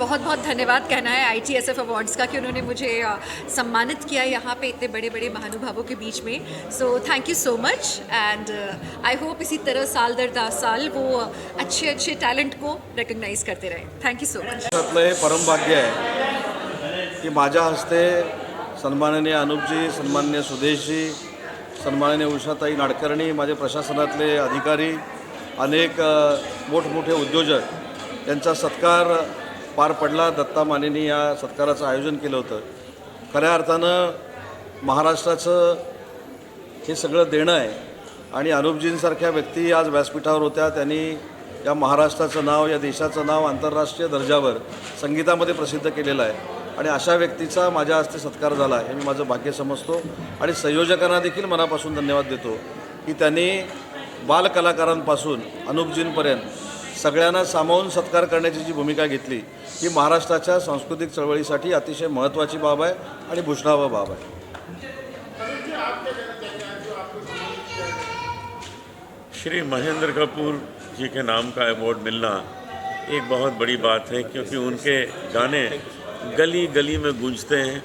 बहुत बहुत धन्यवाद कहना है ITSF अवार्ड्स का कि उन्होंने मुझे सम्मानित किया यहाँ पे इतने बड़े बड़े महानुभावों के बीच में। So thank you so much and I hope इसी तरह साल दर साल वो अच्छे अच्छे टैलेंट को रिकग्नाइज करते रहे। Thank you so much. हे परम भाग्य आहे की माझ्या हस्ते सन्माननीय अनुपजी, सन्माननीय सुदेशजी, सन्माननीय उषाताई नाडकर्णी, माझे प्रशासनातले अधिकारी, अनेक मोठमोठे उद्योजक यांचा सत्कार पार पडला। दत्ता मानेनी या सत्काराचं आयोजन केलं होतं। खऱ्या अर्थानं महाराष्ट्राचं हे सगळं देणं आहे आणि अनुपजींसारख्या व्यक्ती आज व्यासपीठावर होत्या। त्यांनी या महाराष्ट्राचं नाव, या देशाचं नाव आंतरराष्ट्रीय दर्जावर संगीतामध्ये प्रसिद्ध केलेलं आहे आणि अशा व्यक्तीचा माझ्या हस्ते सत्कार झाला हे मी माझं भाग्य समजतो आणि संयोजकांना देखील मनापासून धन्यवाद देतो की त्यांनी बालकलाकारांपासून अनुपजींपर्यंत सगळ्यांना सामावून सत्कार करण्याची जी भूमिका घेतली ही महाराष्ट्राच्या सांस्कृतिक चळवळीसाठी अतिशय महत्त्वाची बाब आहे आणि भूषणावह बाब आहे। श्री महेंद्र कपूर जी के नाम का अवार्ड मिलना एक बहुत बड़ी बात है, क्योंकि उनके गाने गली गली में गूंजते हैं।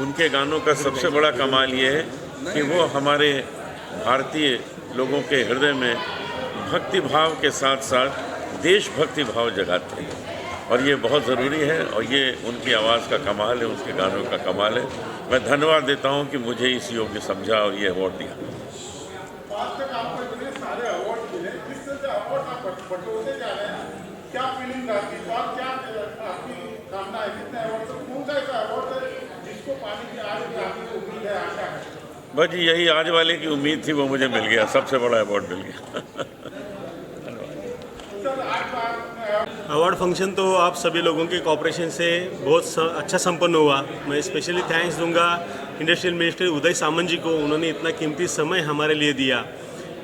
उनके गानों का सबसे बड़ा कमाल ये है कि वो हमारे भारतीय लोगों के हृदय में भक्ति भाव के साथ साथ देशभक्ति भाव जगाते हैं और ये बहुत ज़रूरी है और ये उनकी आवाज़ का कमाल है, उनके गानों का कमाल है। मैं धन्यवाद देता हूँ कि मुझे इस योग्य समझा और ये अवार्ड दिया। बस यही आज वाले की उम्मीद थी, वो मुझे मिल गया, सबसे बड़ा अवार्ड मिल गया। अवार्ड फंक्शन तो आप सभी लोगों के कोऑपरेशन से बहुत अच्छा संपन्न हुआ। मैं स्पेशली थैंक्स दूंगा इंडस्ट्रियल मिनिस्टर उदय सामंत जी को, उन्होंने इतना कीमती समय हमारे लिए दिया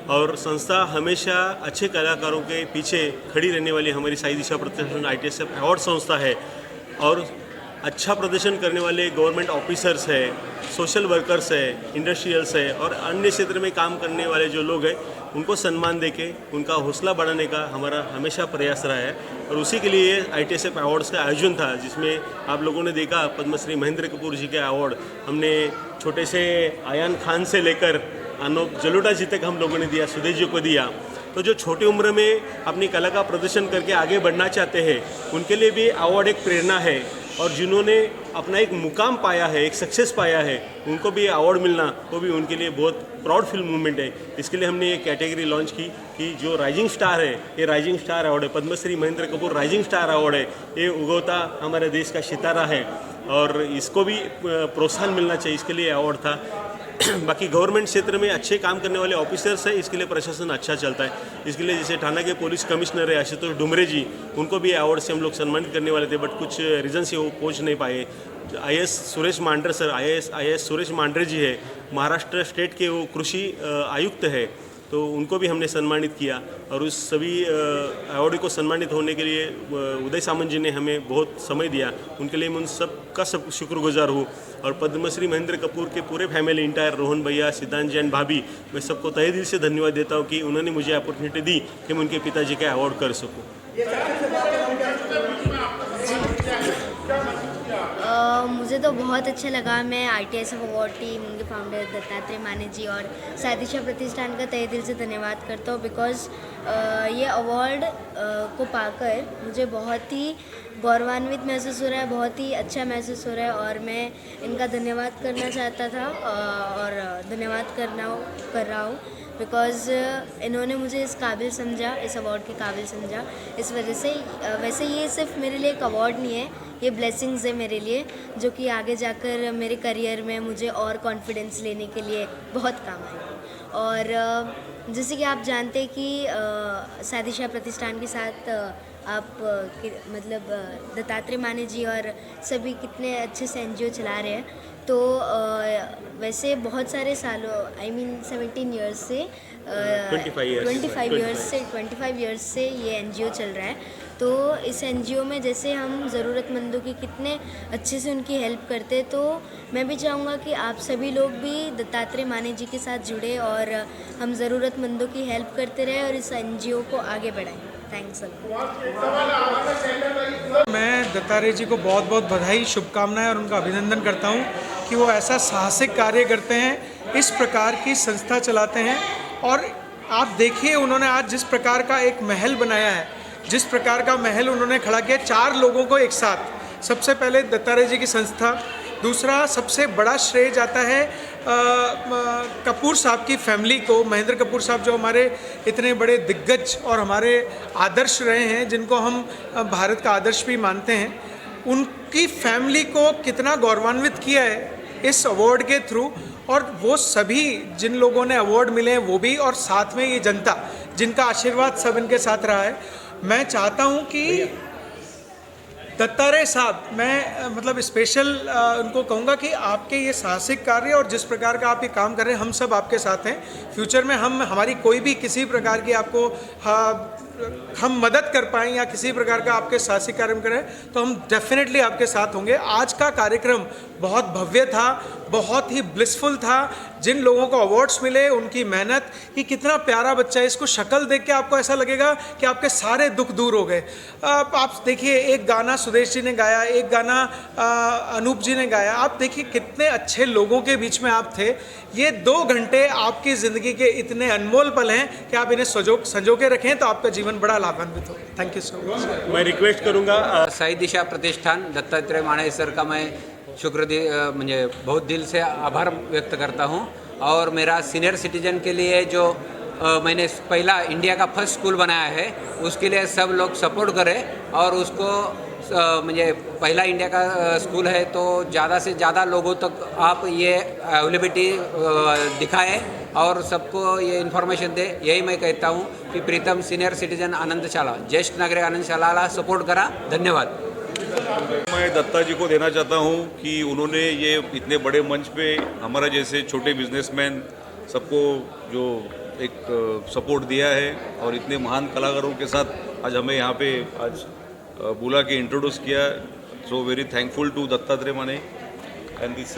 और संस्था हमेशा अच्छे कलाकारों के पीछे खड़ी रहने वाली हमारी साई दिशा प्रतिष्ठान ITSF अवार्ड संस्था है और अच्छा प्रदर्शन करने वाले गवर्नमेंट ऑफिसर्स है, सोशल वर्कर्स है, इंडस्ट्रियल्स है और अन्य क्षेत्र में काम करने वाले जो लोग हैं उनको सम्मान देके उनका हौसला बढ़ाने का हमारा हमेशा प्रयास रहा है और उसी के लिए ITSF अवार्ड्स का आयोजन था, जिसमें आप लोगों ने देखा पद्मश्री महेंद्र कपूर जी के अवार्ड हमने छोटे से आयान खान से लेकर अनूप जलोटा जी तक हम लोगों ने दिया, सुदेश जी को दिया। तो जो छोटी उम्र में अपनी कला का प्रदर्शन करके आगे बढ़ना चाहते हैं उनके लिए भी अवार्ड एक प्रेरणा है और जिन्होंने अपना एक मुकाम पाया है, एक सक्सेस पाया है, उनको भी अवार्ड मिलना वो भी उनके लिए बहुत प्राउड फील मूवमेंट है। इसके लिए हमने ये कैटेगरी लॉन्च की कि जो राइजिंग स्टार है, ये राइजिंग स्टार अवार्ड है, Padmashri Mahendra Kapoor rising star award है, ये उगवता हमारे देश का सितारा है और इसको भी प्रोत्साहन मिलना चाहिए, इसके लिए अवार्ड था। बाकी गवर्नमेंट क्षेत्र में अच्छे काम करने वाले ऑफिसर्स हैं, इसके लिए प्रशासन अच्छा चलता है। इसके लिए जैसे थाना के पुलिस कमिश्नर है आशुतोष डुमरे जी, उनको भी अवार्ड से हम लोग सम्मानित करने वाले थे, बट कुछ रीज़न से वो पहुंच नहीं पाए। IAS Suresh Mandre sir, IAS Suresh Mandre ji है, महाराष्ट्र स्टेट के वो कृषि आयुक्त है, तो उनको भी हमने सम्मानित किया और उस सभी अवार्ड को सम्मानित होने के लिए उदय सामंत जी ने हमें बहुत समय दिया, उनके लिए मैं उन सबका सब शुक्रगुजार हूँ। और पद्मश्री महेंद्र कपूर के पूरे फैमिली इंटायर, रोहन भैया, सिद्धांत जी एंड भाभी, मैं सबको तहे दिल से धन्यवाद देता हूँ कि उन्होंने मुझे अपॉर्चुनिटी दी कि मैं उनके पिताजी का अवार्ड कर सकूँ। मुझे तो बहुत अच्छा लगा। मैं ITSF अवार्ड टीम, उनके फाउंडर दत्तात्रेय माने जी और साई दिशा प्रतिष्ठान का तहे दिल से धन्यवाद करता हूँ, बिकॉज़ ये अवार्ड को पाकर मुझे बहुत ही गौरवान्वित महसूस हो रहा है, बहुत ही अच्छा महसूस हो रहा है और मैं इनका धन्यवाद करना चाहता था और धन्यवाद कर रहा हूँ बिकॉज़ इन्होंने मुझे इस काबिल समझा, इस अवार्ड के काबिल समझा। इस वजह से वैसे ये सिर्फ मेरे लिए एक अवार्ड नहीं है, ये ब्लेसिंग्स है मेरे लिए, जो कि आगे जाकर मेरे करियर में मुझे और कॉन्फिडेंस लेने के लिए बहुत काम आएगी। और जैसे कि आप जानते हैं कि साई दिशा प्रतिष्ठान के साथ आप मतलब दत्तात्रेय माने जी और सभी कितने अच्छे से NGO चला रहे हैं, तो वैसे बहुत सारे सालों I mean 17 ईयर्स से 25 ईयर्स से ये NGO चल रहा है। तो इस NGO में जैसे हम ज़रूरतमंदों की कितने अच्छे से उनकी हेल्प करते हैं, तो मैं भी चाहूँगा कि आप सभी लोग भी दत्तात्रेय माने जी के साथ जुड़े और हम ज़रूरतमंदों की हेल्प करते रहें और इस NGO को आगे बढ़ाएं। थैंक्स। मैं दत्तात्रेय जी को बहुत बहुत बधाई, शुभकामनाएं और उनका अभिनंदन करता हूं कि वो ऐसा साहसिक कार्य करते हैं, इस प्रकार की संस्था चलाते हैं। और आप देखिए उन्होंने आज जिस प्रकार का एक महल बनाया है, जिस प्रकार का महल उन्होंने खड़ा किया 4 लोगों को एक साथ। सबसे पहले दत्तात्रेय जी की संस्था, दूसरा सबसे बड़ा श्रेय जाता है कपूर साहब की फैमिली को। महेंद्र कपूर साहब जो हमारे इतने बड़े दिग्गज और हमारे आदर्श रहे हैं, जिनको हम भारत का आदर्श भी मानते हैं, उनकी फैमिली को कितना गौरवान्वित किया है इस अवार्ड के थ्रू। और वो सभी जिन लोगों ने अवार्ड मिले हैं वो भी, और साथ में ये जनता जिनका आशीर्वाद सब इनके साथ रहा है। मैं चाहता हूँ कि दत्तात्रेय साहब, मैं मतलब स्पेशल उनको कहूँगा कि आपके ये साहसिक कार्य और जिस प्रकार का आप ये काम कर रहे हैं, हम सब आपके साथ हैं। फ्यूचर में हमारी कोई भी किसी प्रकार की आपको हम मदद कर पाएँ या किसी प्रकार का आपके साहसिक कार्य करें तो हम डेफिनेटली आपके साथ होंगे। आज का कार्यक्रम बहुत भव्य था, बहुत ही ब्लिसफुल था। जिन लोगों को अवार्ड्स मिले, उनकी मेहनत, कि कितना प्यारा बच्चा है, इसको शक्ल देख के आपको ऐसा लगेगा कि आपके सारे दुख दूर हो गए। आप देखिए, एक गाना सुदेश जी ने गाया, एक गाना अनूप जी ने गाया। आप देखिए कितने अच्छे लोगों के बीच में आप थे। ये 2 घंटे आपकी ज़िंदगी के इतने अनमोल पल हैं कि आप इन्हें संजो के रखें तो आपका जीवन बड़ा लाभान्वित हो। Thank you so much. मैं रिक्वेस्ट करूँगा साई दिशा प्रतिष्ठान दत्तात्रेय माने सर का मैं मुझे बहुत दिल से आभार व्यक्त करता हूँ। और मेरा सीनियर सिटीजन के लिए जो मैंने पहला इंडिया का फर्स्ट स्कूल बनाया है, उसके लिए सब लोग सपोर्ट करें। और उसको मुझे पहला इंडिया का स्कूल है तो ज़्यादा से ज़्यादा लोगों तक आप ये अवेलेबिलिटी दिखाएं और सबको ये इन्फॉर्मेशन दे। यही मैं कहता हूँ कि प्रीतम सीनियर सिटीजन आनंदशाला, ज्येष्ठ नागरिक आनंदशाला सपोर्ट करा। धन्यवाद। मैं दत्ता जी को देना चाहता हूँ कि उन्होंने ये इतने बड़े मंच पे हमारा जैसे छोटे बिजनेसमैन सबको जो एक सपोर्ट दिया है और इतने महान कलाकारों के साथ आज हमें यहाँ पे आज बुला के इंट्रोड्यूस किया। So very thankful to Dattatreya Mane and this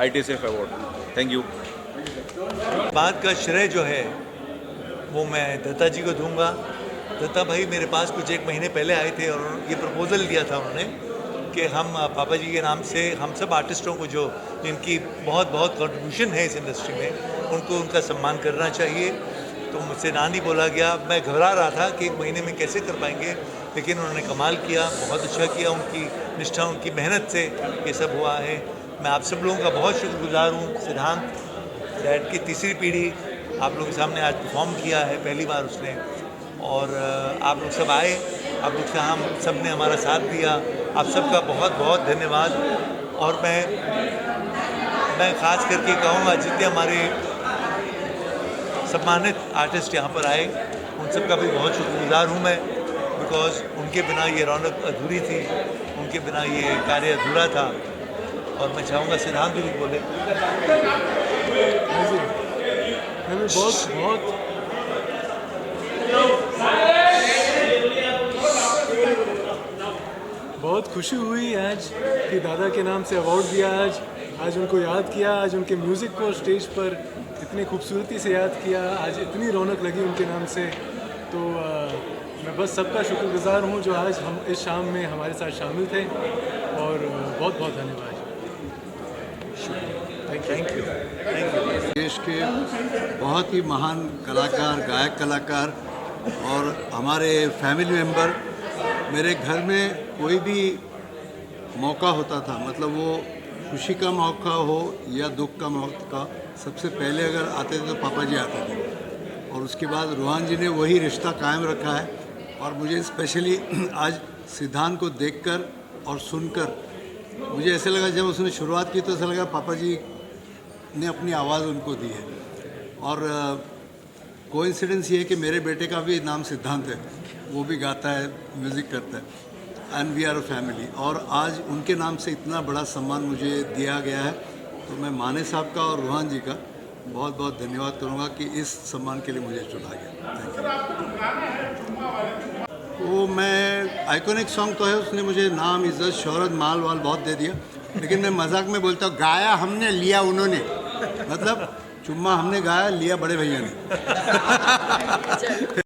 ITSF award. Thank you. बात का श्रेय जो है वो मैं दत्ता जी को दूंगा। दत्ता भाई मेरे पास कुछ 1 महीने पहले आए थे और ये प्रपोज़ल दिया था उन्होंने कि हम पापा जी के नाम से हम सब आर्टिस्टों को जो जिनकी बहुत बहुत कंट्रीब्यूशन है इस इंडस्ट्री में, उनको उनका सम्मान करना चाहिए। तो मुझसे ना नहीं बोला गया। मैं घबरा रहा था कि 1 महीने में कैसे कर पाएंगे, लेकिन उन्होंने कमाल किया, बहुत अच्छा किया। उनकी निष्ठा, उनकी मेहनत से ये सब हुआ है। मैं आप सब लोगों का बहुत शुक्रगुजार हूँ। सिद्धांत डैड की तीसरी पीढ़ी आप लोगों के सामने आज परफॉर्म किया है पहली बार उसने, और आप लोग सब आए, आप लोग से हम सब ने हमारा साथ दिया। आप सबका बहुत बहुत धन्यवाद। और मैं ख़ास करके कहूँगा जितने हमारे सम्मानित आर्टिस्ट यहाँ पर आए, उन सब का भी बहुत शुक्रगुजार हूँ मैं, बिकॉज़ उनके बिना ये रौनक अधूरी थी, उनके बिना ये कार्य अधूरा था। और मैं चाहूँगा सिद्धांत भी बोले। हमें बहुत बहुत खुशी हुई आज कि दादा के नाम से अवार्ड दिया। आज उनको याद किया, आज उनके म्यूज़िक को स्टेज पर इतनी खूबसूरती से याद किया, आज इतनी रौनक लगी उनके नाम से। तो मैं बस सबका शुक्रगुजार हूँ जो आज हम इस शाम में हमारे साथ शामिल थे। और बहुत बहुत धन्यवाद। Thank you. देश के बहुत ही महान कलाकार, गायक कलाकार और हमारे फैमिली मेम्बर, मेरे घर में कोई भी मौका होता था, मतलब वो खुशी का मौका हो या दुख का मौका, सबसे पहले अगर आते थे तो पापा जी आते थे। और उसके बाद रूहान जी ने वही रिश्ता कायम रखा है। और मुझे स्पेशली आज सिद्धांत को देखकर और सुनकर मुझे ऐसे लगा, जब उसने शुरुआत की तो ऐसा लगा पापा जी ने अपनी आवाज़ उनको दी है। और कोइंसिडेंस ये है कि मेरे बेटे का भी नाम सिद्धांत है, वो भी गाता है, म्यूज़िक करता है, and we are a family. और आज उनके नाम से इतना बड़ा सम्मान मुझे दिया गया है, तो मैं माने साहब का और रूहान जी का बहुत बहुत धन्यवाद करूँगा कि इस सम्मान के लिए मुझे चुना गया। Thank you. वो मैं आइकॉनिक सॉन्ग तो है, उसने मुझे नाम, इज़्ज़त, शोहरत, माल वाल बहुत दे दिया, लेकिन मैं मजाक में बोलता हूँ गाया हमने, लिया उन्होंने। मतलब चुम्मा हमने गाया, लिया बड़े भैया ने।